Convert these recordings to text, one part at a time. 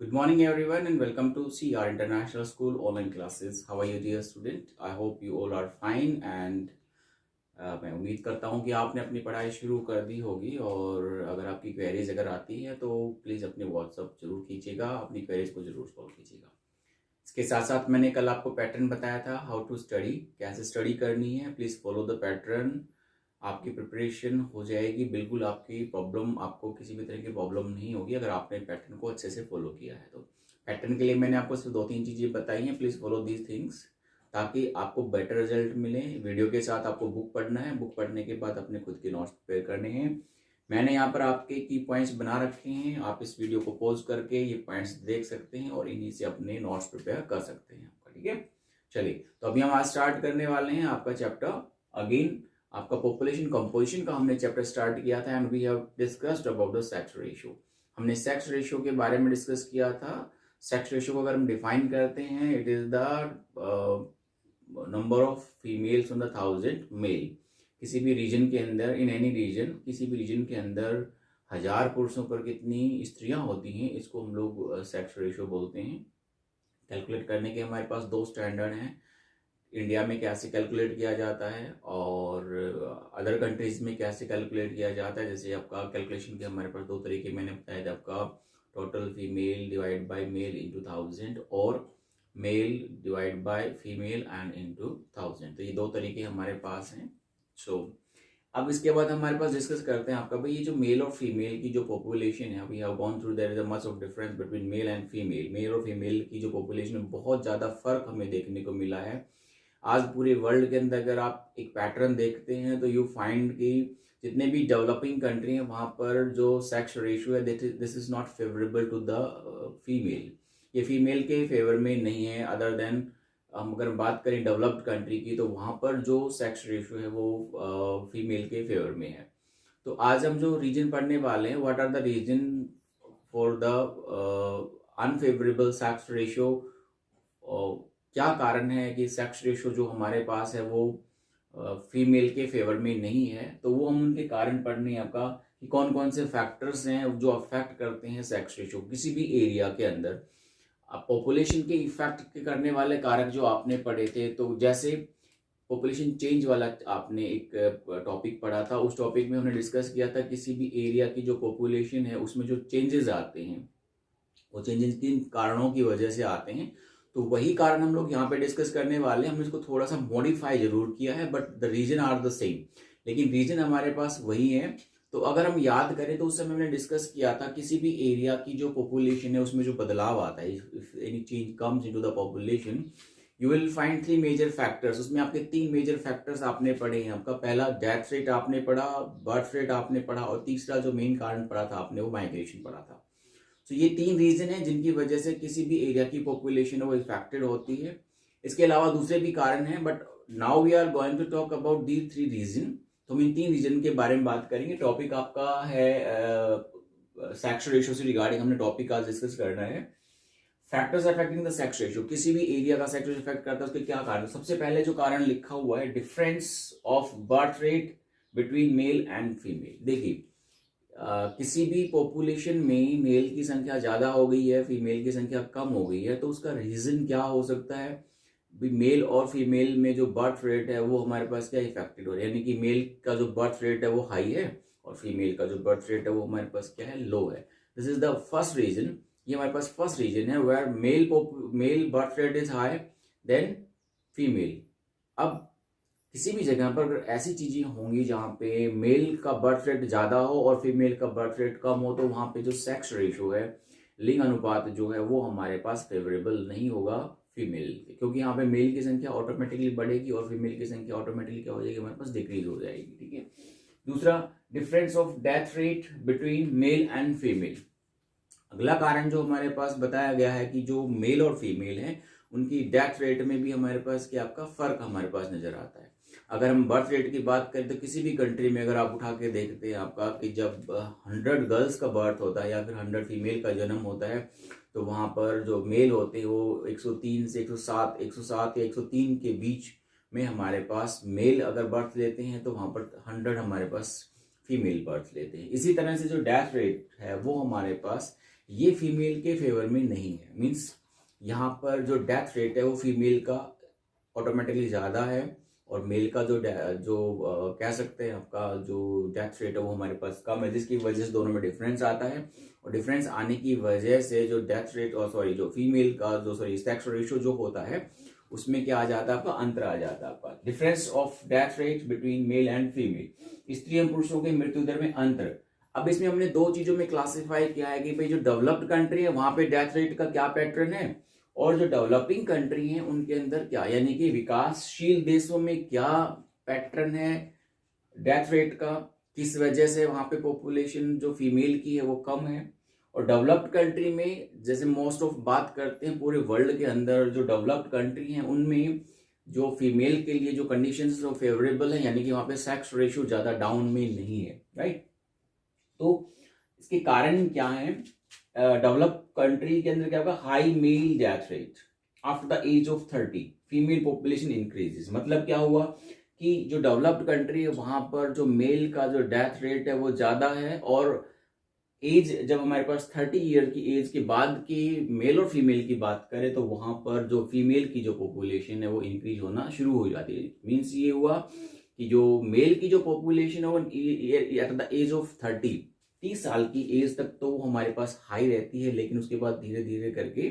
Good morning, everyone, and welcome to CR International School online classes. How are you, dear student? I hope you all are fine and मैं उम्मीद करता हूँ कि आपने अपनी पढ़ाई शुरू कर दी होगी और अगर आपकी क्वेरीज अगर आती है तो प्लीज़ अपने व्हाट्सअप जरूर कीजिएगा, अपनी क्वेरीज को जरूर सॉल्व कीजिएगा। इसके साथ साथ मैंने कल आपको पैटर्न बताया था, हाउ टू स्टडी, कैसे स्टडी करनी है। प्लीज़ फॉलो द पैटर्न, आपकी प्रिपरेशन हो जाएगी बिल्कुल। आपकी प्रॉब्लम, आपको किसी भी तरह की प्रॉब्लम नहीं होगी अगर आपने पैटर्न को अच्छे से फॉलो किया है। तो पैटर्न के लिए मैंने आपको सिर्फ 2-3 चीज़ें बताई हैं। प्लीज़ फॉलो दीज थिंग्स ताकि आपको बेटर रिजल्ट मिले। वीडियो के साथ आपको बुक पढ़ना है, बुक पढ़ने के बाद अपने खुद के नोट्स प्रिपेयर करने हैं। मैंने यहाँ पर आपके की पॉइंट्स बना रखे हैं, आप इस वीडियो को पॉज करके ये पॉइंट्स देख सकते हैं और इन्हीं से अपने नोट्स प्रिपेयर कर सकते हैं आपका। ठीक है, चलिए तो अभी हम आज स्टार्ट करने वाले हैं आपका चैप्टर। अगेन आपका पॉपुलेशन कंपोजिशन का हमने चैप्टर स्टार्ट किया था and we have discussed about the sex ratio. हमने सेक्स रेशियो के बारे में डिस्कस किया था। सेक्स रेशियो को अगर हम डिफाइन करते हैं, it is the number of females on the 1000 male. किसी भी रीजन के अंदर, इन एनी रीजन, किसी भी रीजन के अंदर 1000 पुरुषों पर कितनी स्त्रियां होती हैं, इसको हम लोग सेक्स रेशियो बोलते हैं। कैलकुलेट करने के हमारे पास 2 स्टैंडर्ड हैं। इंडिया में कैसे कैलकुलेट किया जाता है और अदर कंट्रीज में कैसे कैलकुलेट किया जाता है। जैसे आपका कैलकुलेशन के हमारे पास 2 तरीके मैंने बताया था, आपका total female divide by male into 1000 और male divide by female and into 1000। तो ये 2 तरीके हमारे पास हैं। सो अब इसके बाद हमारे पास डिस्कस करते हैं आपका भाई ये जो मेल और फीमेल की जो पॉपुलेशन है, we have gone through, there is a much of difference between male and female. Male और फीमेल की जो पॉपुलेशन में बहुत ज़्यादा फर्क हमें देखने को मिला है। आज पूरे वर्ल्ड के अंदर अगर आप एक पैटर्न देखते हैं तो यू फाइंड कि जितने भी डेवलपिंग कंट्री हैं वहाँ पर जो सेक्स रेशियो है, this is not favourable to the female. ये फीमेल के फेवर में नहीं है। अदर देन हम अगर बात करें डेवलप्ड कंट्री की, तो वहाँ पर जो सेक्स रेशियो है वो फीमेल के फेवर में है। तो आज हम जो रीजन पढ़ने वाले हैं, what are the reason for the unfavourable sex ratio, क्या कारण है कि सेक्स रेशियो जो हमारे पास है वो फीमेल के फेवर में नहीं है। तो वो हम उनके कारण पढ़ने हैं आपका कि कौन कौन से फैक्टर्स हैं जो अफेक्ट करते हैं सेक्स रेशियो किसी भी एरिया के अंदर। पॉपुलेशन के इफेक्ट के करने वाले कारक जो आपने पढ़े थे, तो जैसे पॉपुलेशन चेंज वाला आपने एक टॉपिक पढ़ा था, उस टॉपिक में हमने डिस्कस किया था किसी भी एरिया की जो पॉपुलेशन है उसमें जो चेंजेस आते हैं वो चेंजेस किन कारणों की वजह से आते हैं। तो वही कारण हम लोग यहाँ पे डिस्कस करने वाले हैं। हमने इसको थोड़ा सा मॉडिफाई जरूर किया है but the reason are the same, लेकिन रीजन हमारे पास वही है। तो अगर हम याद करें तो उस समय हमने डिस्कस किया था किसी भी एरिया की जो पॉपुलेशन है उसमें जो बदलाव आता है, if any change comes into the population, you will find 3 major factors. उसमें आपके 3 मेजर फैक्टर्स आपने पढ़े हैं। आपका पहला डेथ रेट आपने पढ़ा, बर्थ रेट आपने पढ़ा और तीसरा जो मेन कारण पढ़ा था आपने वो माइग्रेशन पढ़ा था। तो ये 3 रीजन है जिनकी वजह से किसी भी एरिया की पॉपुलेशन वो इफेक्टेड होती है। इसके अलावा दूसरे भी कारण हैं but now we are going to talk about the 3 reason. तो हम इन 3 रीजन के बारे में बात करेंगे। टॉपिक आपका है सेक्स रेशियो से रिगार्डिंग हमने टॉपिक आज डिस्कस करना है। Factors affecting the sex ratio, किसी भी एरिया का सेक्स रेशियो इफेक्ट करता है, उसके क्या कारण। सबसे पहले जो कारण लिखा हुआ है, difference of birth rate between male and female. देखिए किसी भी पॉपुलेशन में मेल की संख्या ज्यादा हो गई है, फीमेल की संख्या कम हो गई है, तो उसका रीजन क्या हो सकता है। मेल और फीमेल में जो बर्थ रेट है वो हमारे पास क्या इफेक्टेड हो रहा है, यानी कि मेल का जो बर्थ रेट है वो हाई है और फीमेल का जो बर्थ रेट है वो हमारे पास क्या है, लो है। This is the first reason. ये हमारे पास फर्स्ट रीजन है where male birth rate is high then female. अब किसी भी जगह पर अगर ऐसी चीजें होंगी जहां पे मेल का बर्थ रेट ज्यादा हो और फीमेल का बर्थ रेट कम हो, तो वहां पे जो सेक्स रेशियो है, लिंग अनुपात जो है वो हमारे पास फेवरेबल नहीं होगा फीमेल के, क्योंकि यहाँ पे मेल की संख्या ऑटोमेटिकली बढ़ेगी और फीमेल की संख्या ऑटोमेटिकली क्या हो जाएगी, हमारे पास डिक्रीज हो जाएगी। ठीक है। दूसरा, difference of death rate between male and female. अगला कारण जो हमारे पास बताया गया है कि जो मेल और फीमेल है उनकी डेथ रेट में भी हमारे पास क्या आपका फर्क हमारे पास नजर आता है। अगर हम बर्थ रेट की बात करें तो किसी भी कंट्री में अगर आप उठा के देखते हैं आपका कि जब 100 गर्ल्स का बर्थ होता है या फिर 100 फीमेल का जन्म होता है, तो वहां पर जो मेल होते हैं वो 103 से 107 या 103 के बीच में हमारे पास मेल अगर बर्थ लेते हैं, तो वहां पर 100 हमारे पास फीमेल बर्थ लेते हैं। इसी तरह से जो डेथ रेट है वो हमारे पास ये फीमेल के फेवर में नहीं है। मीन्स यहाँ पर जो डेथ रेट है वो फीमेल का ऑटोमेटिकली ज़्यादा है, और मेल का कह सकते हैं आपका जो डेथ रेट है वो हमारे पास कम है, जिसकी वजह से दोनों में डिफरेंस आता है। और डिफरेंस आने की वजह से जो डेथ रेट और जो फीमेल का सेक्स रेशियो जो होता है उसमें क्या आ जाता है आपका, अंतर आ जाता है आपका, difference of death rate between male and female, स्त्री एवं पुरुषों के मृत्यु दर में अंतर। अब इसमें हमने दो चीजों में क्लासिफाई किया है कि भाई जो डेवलप्ड कंट्री है वहां पे डेथ रेट का क्या पैटर्न है, और जो डेवलपिंग कंट्री है उनके अंदर क्या, यानी कि विकासशील देशों में क्या पैटर्न है डेथ रेट का, किस वजह से वहां पे पॉपुलेशन जो फीमेल की है वो कम है। और डेवलप्ड कंट्री में जैसे मोस्ट ऑफ बात करते हैं पूरे वर्ल्ड के अंदर जो डेवलप्ड कंट्री हैं उनमें जो फीमेल के लिए जो कंडीशंस वो फेवरेबल है, यानी कि वहां पे सेक्स रेशियो ज्यादा डाउन में नहीं है, राइट। तो इसके कारण क्या है, डेवलप कंट्री के अंदर क्या होगा, high male death rate after the age of 30, female population increases. मतलब क्या हुआ कि जो डेवलप्ड कंट्री है वहां पर जो मेल का जो डेथ रेट है वो ज्यादा है, और एज जब हमारे पास 30 ईयर की एज के बाद की मेल और फीमेल की बात करें तो वहां पर जो फीमेल की जो पॉपुलेशन है वो इंक्रीज होना शुरू हो जाती है। मीन्स ये हुआ कि जो मेल की जो पॉपुलेशन है वो एट द एज ऑफ 30 साल की एज तक तो हमारे पास हाई रहती है, लेकिन उसके बाद धीरे धीरे करके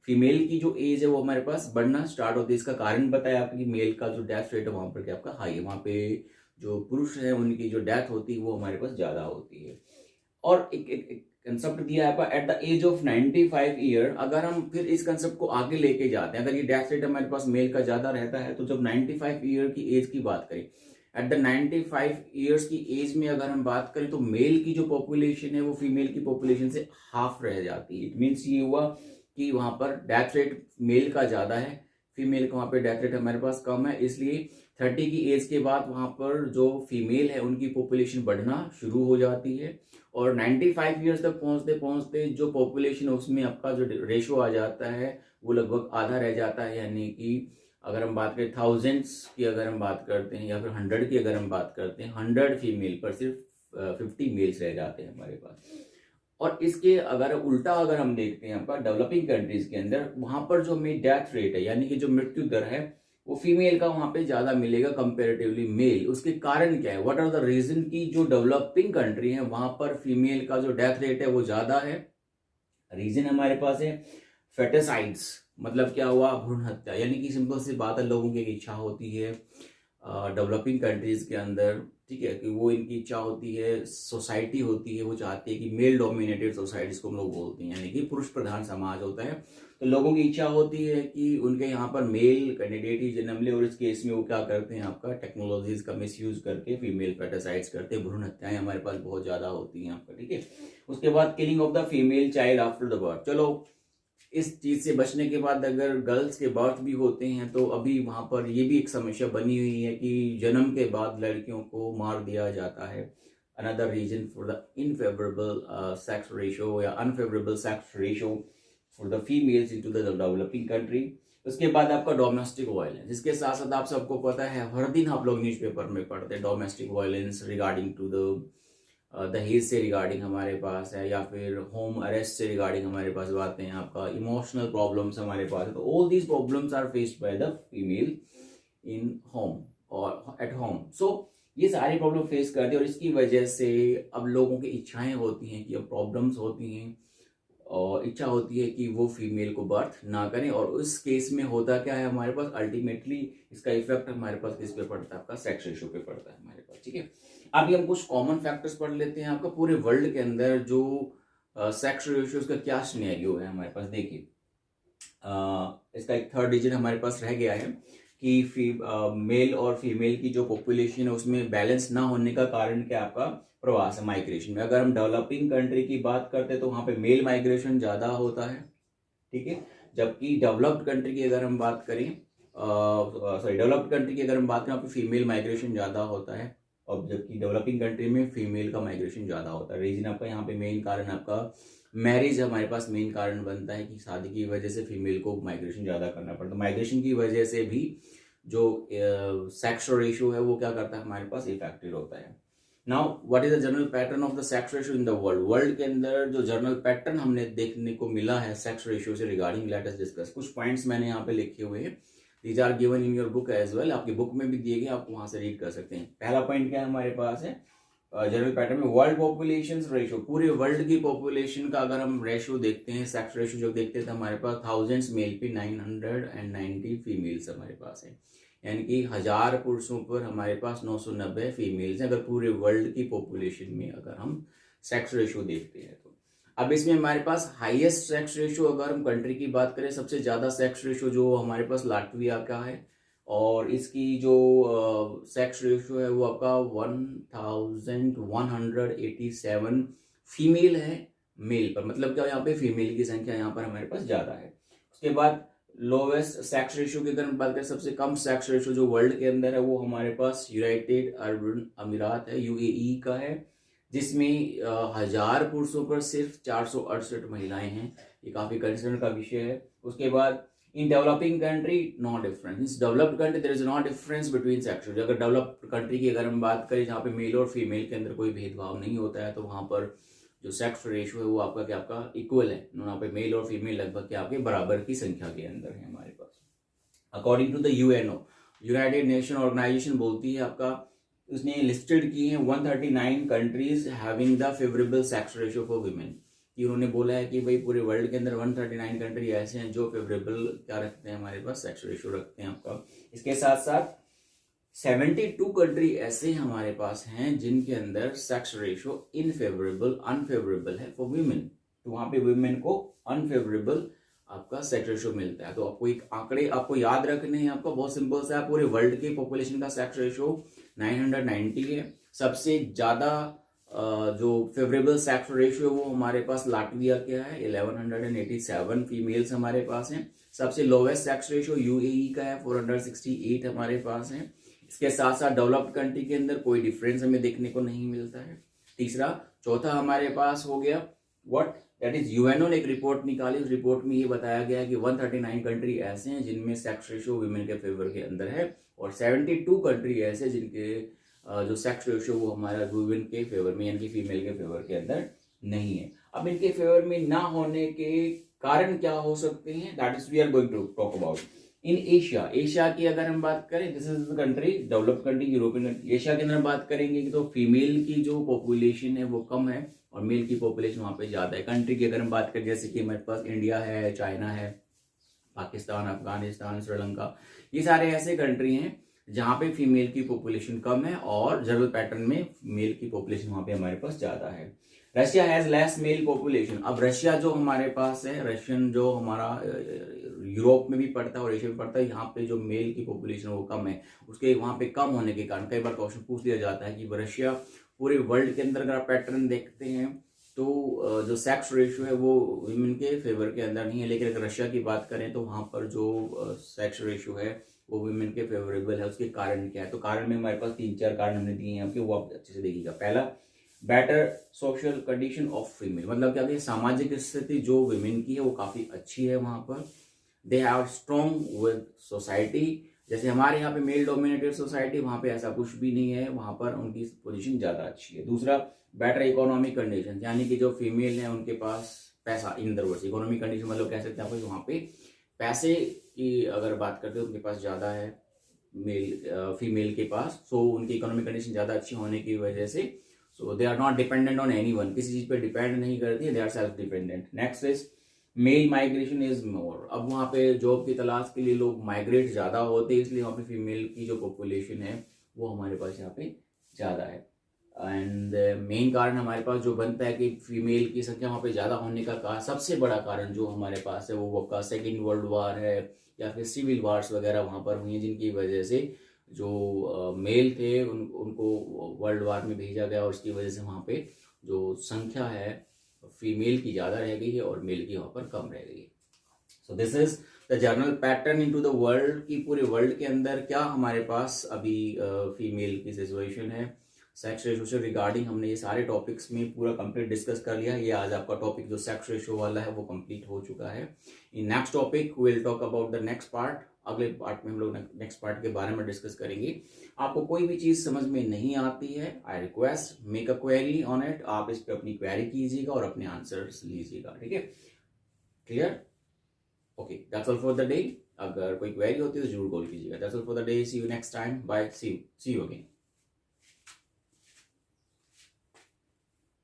फीमेल की जो एज है वो हमारे पास बढ़ना स्टार्ट होती है। इसका कारण बताया आपकी मेल का जो डेथ रेट है वहां पर क्या आपका हाई है, वहां पे जो पुरुष है उनकी जो डेथ होती है वो हमारे पास ज्यादा होती है। और एक कंसेप्ट दिया है आपका at the age of 95 year. अगर हम फिर इस कंसेप्ट को आगे लेके जाते हैं, अगर ये डेथ रेट हमारे पास मेल का ज्यादा रहता है तो जब 95 ईयर की एज की बात करें, एट द 95 ईयर्स की एज में अगर हम बात करें तो मेल की जो पॉपुलेशन है वो फीमेल की पॉपुलेशन से हाफ रह जाती है। इट मीन्स ये हुआ कि वहां पर डेथ रेट मेल का ज्यादा है, फीमेल का वहां पे डेथ रेट हमारे पास कम है। इसलिए 30 की एज के बाद वहां पर जो फीमेल है उनकी पॉपुलेशन बढ़ना शुरू हो जाती है, और 95 ईयर्स तक पहुंचते पहुंचते जो पॉपुलेशन है उसमें आपका जो रेशो आ जाता है वो लगभग आधा रह जाता है। यानी कि अगर हम बात करें थाउजेंड्स की, अगर हम बात करते हैं, या फिर 100 की अगर हम बात करते हैं, 100 फीमेल पर सिर्फ 50 मेल्स रह जाते हैं हमारे पास। और इसके अगर उल्टा अगर हम देखते हैं आपका डेवलपिंग कंट्रीज के अंदर, वहां पर जो हमें डेथ रेट है यानी कि जो मृत्यु दर है वो फीमेल का वहां पे ज्यादा मिलेगा कंपेरेटिवली मेल। उसके कारण क्या है, व्हाट आर द रीजन की जो डेवलपिंग कंट्री है वहां पर फीमेल का जो डेथ रेट है वो ज्यादा है। रीजन हमारे पास है फेटिसाइड्स, मतलब क्या हुआ, भ्रूण हत्या। यानी कि सिंपल सी बात है, लोगों की एक इच्छा होती है डेवलपिंग कंट्रीज के अंदर, ठीक है, कि वो इनकी इच्छा होती है, सोसाइटी होती है, वो चाहती है कि मेल डोमिनेटेड सोसाइटी जिसको हम लोग बोलते हैं, यानी कि पुरुष प्रधान समाज होता है। तो लोगों की इच्छा होती है कि उनके यहाँ पर मेल कैंडिडेट ही जन्म ले, और इस केस में वो क्या करते हैं आपका टेक्नोलॉजीज का मिसयूज करके फीमेल फेटिसाइड्स करते हैं, भ्रूण हत्याएं हमारे पास बहुत ज्यादा होती हैं आपका, ठीक है। उसके बाद killing of the female child after the birth. चलो इस चीज से बचने के बाद अगर गर्ल्स के बर्थ भी होते हैं तो अभी वहां पर ये भी एक समस्या बनी हुई है कि जन्म के बाद लड़कियों को मार दिया जाता है। Another reason for the infavourable sex ratio या unfavourable sex ratio for the females into the developing country. उसके बाद आपका डोमेस्टिक वायलेंस, जिसके साथ साथ आप सबको पता है हर दिन आप लोग न्यूज़पेपर में पढ़ते हैं domestic violence regarding to the दहेज से रिगार्डिंग हमारे पास है, या फिर होम अरेस्ट से रिगार्डिंग हमारे पास बातें हैं, आपका इमोशनल प्रॉब्लम्स हमारे पास है। तो all these problems are faced by the female in home और एट होम। सो ये सारी प्रॉब्लम फेस करती है, और इसकी वजह से अब लोगों की इच्छाएं होती हैं कि अब प्रॉब्लम्स होती हैं और इच्छा होती है कि वो फीमेल को बर्थ ना करें। और उस केस में होता क्या है हमारे पास, अल्टीमेटली इसका इफेक्ट हमारे पास किस पे पड़ता है, आपका सेक्स रेशियो पे पड़ता है हमारे पास, ठीक है। अभी हम कुछ कॉमन फैक्टर्स पढ़ लेते हैं आपका पूरे वर्ल्ड के अंदर जो सेक्स रेशियोज का क्या सिनेरियो है हमारे पास। देखिए इसका एक थर्ड रीजन हमारे पास रह गया है कि मेल और फीमेल की जो पॉपुलेशन है उसमें बैलेंस ना होने का कारण क्या आपका प्रवास है, माइग्रेशन में। अगर हम डेवलपिंग कंट्री की बात करते हैं तो वहां पे मेल माइग्रेशन ज्यादा होता है, ठीक है, जबकि डेवलप्ड कंट्री की अगर हम बात करें डेवलप्ड कंट्री की अगर हम बात करें वहाँ पे फीमेल माइग्रेशन ज्यादा होता है, और जबकि डेवलपिंग कंट्री में फीमेल का माइग्रेशन ज्यादा होता है। रीजन आपका यहाँ पे मेन कारण आपका मैरिज हमारे पास मेन कारण बनता है कि शादी की वजह से फीमेल को माइग्रेशन ज्यादा करना पड़ता है। माइग्रेशन की वजह से भी जो सेक्स रेशियो है वो क्या करता है हमारे पास इफेक्टेड होता है। Now what is the general pattern of the sex ratio in the world. World के अंदर जो जनरल पैटर्न हमने देखने को मिला है सेक्स रेशियो से रिगार्डिंग, लेट अस डिस्कस। कुछ पॉइंट्स मैंने यहाँ पे लिखे हुए हैं, these are given in your book as well, आपकी बुक में भी दिए गए, आप वहां से रीड कर सकते हैं। पहला पॉइंट क्या हमारे पास है जनरल पैटर्न में, वर्ल्ड पॉपुलेशन रेशियो, पूरे वर्ल्ड की पॉपुलेशन का अगर हम रेशियो देखते हैं, सेक्स रेशियो जो देखते हैं, तो हमारे पास 1000 मेल पे 990 फीमेल्स हमारे पास है, यानी कि 1000 पुरुषों पर हमारे पास 990 फीमेल्स हैं अगर पूरे वर्ल्ड की पॉपुलेशन में अगर हम सेक्स रेशियो देखते हैं तो। अब इसमें हमारे पास हाईएस्ट सेक्स रेशियो अगर हम कंट्री की बात करें, सबसे ज्यादा सेक्स रेशियो जो हमारे पास लाटविया का है, और इसकी जो सेक्स रेशियो है वो आपका 1187 फीमेल है मेल पर, मतलब क्या यहाँ पे फीमेल की संख्या यहाँ पर हमारे पास ज्यादा है। उसके बाद लोवेस्ट सेक्स रेशियो की अगर हम बात करें, सबसे कम सेक्स रेशियो जो वर्ल्ड के अंदर है वो हमारे पास यूनाइटेड अरब अमीरात है, यूएई का है, जिसमें 1000 पुरुषों पर सिर्फ 468 महिलाएं हैं। ये काफी कंसर्न का विषय है। उसके बाद in developing country no difference, developed country there is no difference between sex. अगर डेवलप्ड कंट्री की अगर हम बात करें जहाँ पे मेल और फीमेल के अंदर कोई भेदभाव नहीं होता है, तो वहां पर जो सेक्स रेशियो है वो आपका क्या आपका इक्वल है, वहाँ पे मेल और फीमेल लगभग क्या आपके बराबर की संख्या के अंदर है हमारे पास। According to the UNO, United Nation Organisation बोलती है आपका, उसने लिस्टेड की है 139 countries having the favourable sex ratio for women, कि उन्होंने बोला है कि भाई पूरे वर्ल्ड के अंदर 139 कंट्री ऐसे हैं जो फेवरेबल क्या रखते हैं हमारे पास सेक्स रेशियो रखते हैं आपका। इसके साथ साथ 72 कंट्री ऐसे हमारे पास हैं जिनके अंदर सेक्स रेशियो इनफेवरेबल अनफेवरेबल है फॉर वीमेन, तो वहां पे वीमेन को अनफेवरेबल आपका सेक्स रेशियो मिलता है। तो आपको एक आंकड़े आपको याद रखने हैं, आपका बहुत सिंपल सा है, पूरे वर्ल्ड के पॉपुलेशन का सेक्स रेशियो 990 है। सबसे ज्यादा जो फेवरेबल सेक्स रेशियो वो हमारे पास लाटविया का है, 1187 फीमेल्स हमारे पास हैं। सबसे लोवेस्ट सेक्स रेशियो यूएई का है, 468 हमारे पास है। इसके साथ साथ डेवलप्ड कंट्री के अंदर कोई डिफरेंस हमें देखने को नहीं मिलता है। तीसरा, चौथा हमारे पास हो गया व्हाट दैट इज यूएनओ ने एक रिपोर्ट निकाली, उस रिपोर्ट में ये बताया गया कि 139 कंट्री ऐसे हैं जिनमें सेक्स रेशियो वुमेन के फेवर के अंदर है, और 72 कंट्री ऐसे जिनके जो सेक्स रेशियो वो हमारा वुमेन के फेवर में यानी कि फीमेल के फेवर के अंदर नहीं है। अब इनके फेवर में ना होने के कारण क्या हो सकते हैं, that is we are going to talk about. In Asia, Asia की अगर हम बात करें, this is the country developed country, European country. Asia के अंदर बात करेंगे कि तो फीमेल की जो पॉपुलेशन है वो कम है और मेल की पॉपुलेशन वहां पे ज्यादा है। कंट्री की अगर हम बात करें, जैसे कि हमारे पास इंडिया है, चाइना है, पाकिस्तान, अफगानिस्तान, श्रीलंका, ये सारे ऐसे कंट्री हैं जहां पे फीमेल की पॉपुलेशन कम है और जनरल पैटर्न में मेल की पॉपुलेशन वहां पे हमारे पास ज्यादा है। Russia has less mail population. अब रशिया जो हमारे पास है, रशियन जो हमारा यूरोप में भी पड़ता है और एशिया में पड़ता है, यहाँ पे जो मेल की पॉपुलेशन वो कम है। उसके वहां पे कम होने के कारण कई बार क्वेश्चन पूछ लिया जाता है कि रशिया पूरे वर्ल्ड के अंदर अगर आप पैटर्न देखते हैं तो जो सेक्स रेशियो है वो वुमेन के फेवर के अंदर नहीं है, लेकिन अगर रशिया की बात करें तो वहां पर जो सेक्स रेशियो है वो वुमेन के फेवरेबल है। उसके कारण क्या है, तो कारण में हमारे पास 3-4 कारण हमने दिए हैं आपके, वो आप अच्छे से देखिएगा। पहला, better social condition of female, मतलब क्या है, सामाजिक स्थिति जो वुमेन की है वो काफी अच्छी है वहां पर। They have strong with society, जैसे हमारे यहाँ पे मेल डोमिनेटेड सोसाइटी, वहां पे ऐसा कुछ भी नहीं है, वहां पर उनकी पोजीशन ज्यादा अच्छी है। दूसरा, बेटर इकोनॉमिक कंडीशन, यानी कि जो फीमेल है उनके पास पैसा, in other words economic condition मतलब कह सकते हैं आपको वहां पे पैसे की अगर बात करते हो उनके पास ज्यादा है मेल फीमेल के पास, सो उनकी इकोनॉमिक कंडीशन ज्यादा अच्छी होने की वजह से so they are not dependent on anyone, किसी चीज पे डिपेंड नहीं करती है, they are self dependent. Next is male migration is more, अब वहाँ पे जॉब की तलाश के लिए लोग माइग्रेट ज्यादा होते हैं, इसलिए वहाँ पे फीमेल की जो पॉपुलेशन है वो हमारे पास यहाँ पे ज्यादा है। एंड मेन कारण हमारे पास जो बनता है कि फीमेल की संख्या वहाँ पे ज्यादा होने का सबसे बड़ा कारण जो हमारे पास है वो आपका सेकेंड वर्ल्ड वार है या फिर सिविल वार्स वगैरह वहाँ पर हुई हैं, जिनकी वजह से जो मेल थे उनको वर्ल्ड वार में भेजा गया और उसकी वजह से वहाँ पे जो संख्या है फीमेल की ज्यादा रह गई है और मेल की वहाँ पर कम रह गई है। So this is the general pattern into the world, की पूरे वर्ल्ड के अंदर क्या हमारे पास अभी फीमेल की सिचुएशन है, सेक्स रेशो से रिगार्डिंग हमने ये सारे टॉपिक्स में पूरा कंप्लीट डिस्कस कर लिया। ये आज आपका टॉपिक जो सेक्स रेशो वाला है वो कंप्लीट हो चुका है। In next topic will talk about the next part. अगले पार्ट में हम लोग नेक्स्ट पार्ट के बारे में डिस्कस करेंगे। आपको कोई भी चीज़ समझ में नहीं आती है, I request make a query on it. आप इस पर अपनी क्वेरी कीजिएगा और अपने आंसर्स लीजिएगा, ठीक है? Clear? Okay, that's all for the day. अगर कोई क्वेरी होती है तो जरूर कॉल कीजिएगा। That's all for the day. See you next time. Bye. See you again.